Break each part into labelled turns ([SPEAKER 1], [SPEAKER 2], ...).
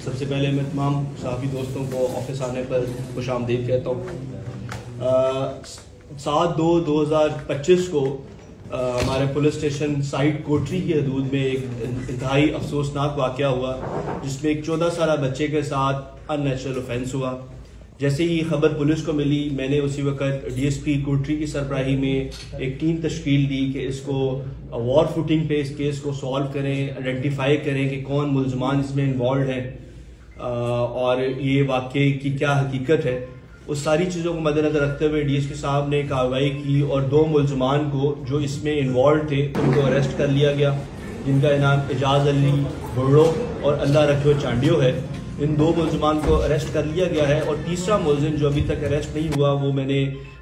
[SPEAKER 1] सबसे पहले मैं तमाम सहाफ़ी दोस्तों को ऑफिस आने पर खुशामदीद कहता हूँ। 7/2/2025 को हमारे पुलिस स्टेशन साइट कोटरी की हदूद में एक इंतहाई अफसोसनाक वाक़या हुआ, जिसमें एक 14 साल बच्चे के साथ अननेचुरल ऑफेंस हुआ। जैसे ही खबर पुलिस को मिली, मैंने उसी वक्त डीएसपी कोटरी की सरबराही में एक टीम तश्कील दी कि इसको वॉर फुटिंग पे इस केस को सॉल्व करें, आइडेंटिफाई करें कि कौन मुल्ज़मान इसमें इन्वॉल्व हैं और ये वाक़े की क्या हकीकत है। उस सारी चीज़ों को मद्देनज़र रखते हुए डीएसपी साहब ने कार्रवाई की और 2 मुल्ज़मान को जो इसमें इन्वॉल्व थे उनको अरेस्ट कर लिया गया, जिनका नाम एजाज अली बुर्रो और अल्लाह रखो चांडियो है। इन 2 मुल्ज़मान को अरेस्ट कर लिया गया है और तीसरा मुल्ज़िम जो अभी तक अरेस्ट नहीं हुआ, वो मैंने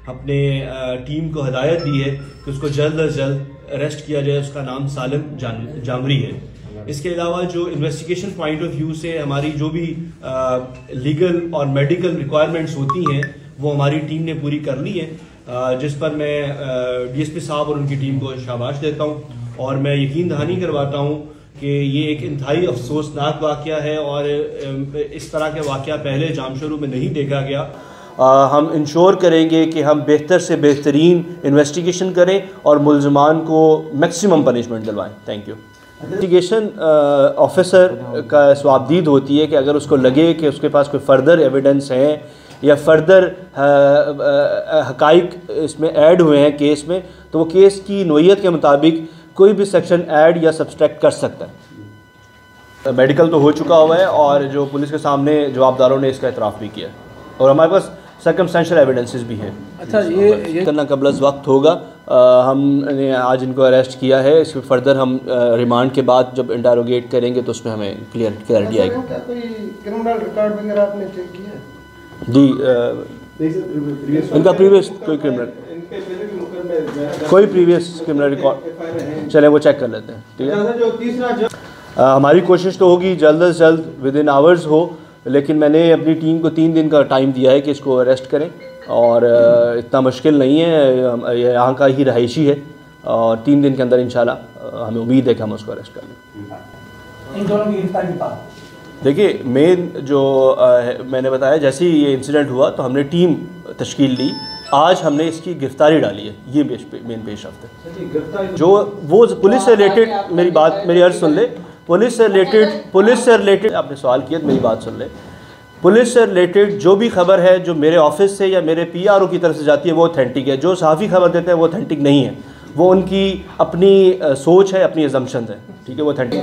[SPEAKER 1] अपने टीम को हिदायत दी है कि उसको जल्द अज जल्द अरेस्ट किया जाए। उसका नाम सालिम जामरी है। इसके अलावा जो इन्वेस्टिगेशन पॉइंट ऑफ व्यू से हमारी जो भी लीगल और मेडिकल रिक्वायरमेंट्स होती हैं वो हमारी टीम ने पूरी कर ली है, जिस पर मैं डीएसपी साहब और उनकी टीम को शाबाश देता हूँ और मैं यकीन दहानी करवाता हूँ कि ये एक इंतहाई अफसोसनाक वाक़या है और इस तरह के वाक़या पहले जामशरू में नहीं देखा गया। हम इंश्योर करेंगे कि हम बेहतर से बेहतरीन इन्वेस्टिगेशन करें और मुल्ज़मान को मैक्सिमम पनिशमेंट दिलवाएं। Thank you. इन्वेस्टिगेशन ऑफिसर का स्वाबदीद होती है कि अगर उसको लगे कि उसके पास कोई फर्दर एविडेंस हैं या फर्दर हकाइक इसमें ऐड हुए हैं केस में, तो वो केस की नोयत के मुताबिक कोई भी सेक्शन ऐड या सब्सट्रैक्ट कर सकता है। मेडिकल तो हो चुका हुआ है और जो पुलिस के सामने जवाबदारों ने इसका एतराफ़ भी किया और हमारे पास सर्कमस्टेंशियल एविडेंसेस भी हैं।
[SPEAKER 2] अच्छा, ये
[SPEAKER 1] करना कबल वक्त होगा। हमने आज इनको अरेस्ट किया है। इसके फर्दर हम रिमांड के बाद जब इंटरोगेट करेंगे तो उसमें हमें क्लियरिटी आएगी।
[SPEAKER 2] कोई क्रिमिनल रिकॉर्ड वगैरह आपने चेक किया है?
[SPEAKER 1] जी, इनका प्रीवियस कोई प्रीवियस क्रिमिनल रिकॉर्ड चले वो चेक कर लेते हैं। ठीक है, हमारी कोशिश तो होगी जल्द से जल्द विद इन आवर्स हो, लेकिन मैंने अपनी टीम को 3 दिन का टाइम दिया है कि इसको अरेस्ट करें और इतना मुश्किल नहीं है, ये यहाँ का ही रहायशी है और 3 दिन के अंदर इंशाल्लाह हमें उम्मीद है कि हम उसको अरेस्ट कर लें।
[SPEAKER 2] इन दोनों की गिरफ्तारी की बात
[SPEAKER 1] देखिए, मेन जो मैंने बताया, जैसे ही ये इंसिडेंट हुआ तो हमने टीम तश्कील दी। आज हमने इसकी गिरफ्तारी डाली है, ये मेन पेशरफ्त है। जो वो पुलिस से रिलेटेड, मेरी अर्ज़ सुन ले, पुलिस से रिलेटेड आपने सवाल किया, मेरी बात सुन ले। पुलिस से रिलेटेड जो भी खबर है जो मेरे ऑफिस से या मेरे पीआरओ की तरफ से जाती है वो ऑथेंटिक है। जो सहाफ़ी खबर देते हैं वो ऑथेंटिक नहीं है, वो उनकी अपनी सोच है, अपनी अजम्पशंस है। ठीक है, वो ऑथेंटिक।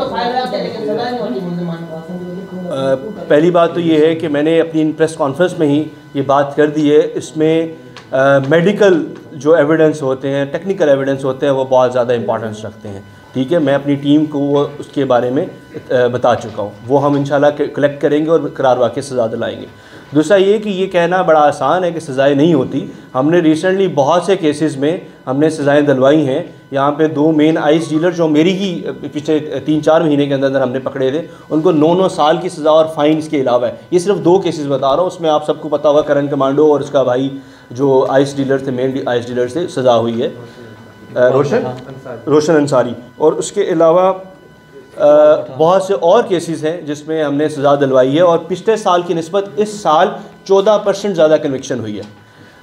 [SPEAKER 1] पहली बात तो ये है कि मैंने अपनी प्रेस कॉन्फ्रेंस में ही ये बात कर दी है। इसमें मेडिकल जो एविडेंस होते हैं, टेक्निकल एविडेंस होते हैं, वो बहुत ज़्यादा इंपॉर्टेंस रखते हैं। ठीक है, मैं अपनी टीम को वो उसके बारे में बता चुका हूँ, वो हम इंशाल्लाह कलेक्ट करेंगे और करार वाक़े सज़ा दिलाएंगे। दूसरा ये कि ये कहना बड़ा आसान है कि सज़ाएँ नहीं होती। हमने रिसेंटली बहुत से केसेस में हमने सज़ाएँ दिलवाई हैं। यहाँ पे 2 मेन आइस डीलर जो मेरी ही पिछले 3-4 महीने के अंदर हम पकड़े थे, उनको 9-9 साल की सज़ा और फाइन के अलावा है। ये सिर्फ 2 केसेस बता रहा हूँ, उसमें आप सबको पता होगा करण कमांडो और उसका भाई जो आइस डीलर थे, मेन आइस डीलर से सज़ा हुई है, रोशन अंसारी। और उसके अलावा बहुत से और केसेस हैं जिसमें हमने सज़ा दिलवाई है और पिछले साल की निस्बत इस साल 14% ज़्यादा कन्विक्शन हुई है।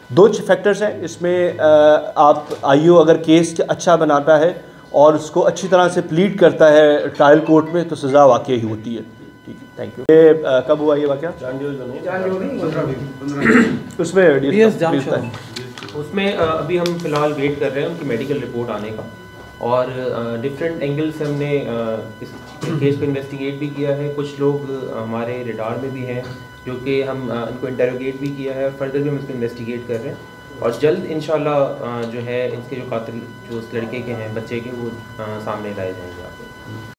[SPEAKER 1] 2 फैक्टर्स हैं इसमें। आप आईओ अगर केस अच्छा बनाता है और उसको अच्छी तरह से प्लीड करता है ट्रायल कोर्ट में तो सज़ा वाकई ही होती है। ठीक है, थैंक यू। ये कब हुआ ये वाकया?
[SPEAKER 3] उसमें अभी हम फ़िलहाल वेट कर रहे हैं उनकी मेडिकल रिपोर्ट आने का और डिफरेंट एंगल से हमने इस केस को इन्वेस्टिगेट भी किया है। कुछ लोग हमारे रडार में भी हैं जो कि हम इनको इंटरोगेट भी किया है और फर्दर भी हम इसको इन्वेस्टिगेट कर रहे हैं और जल्द इंशाल्लाह जो है इसके जो कातिल जो उस लड़के के हैं, बच्चे के, वो सामने लाए जाएंगे।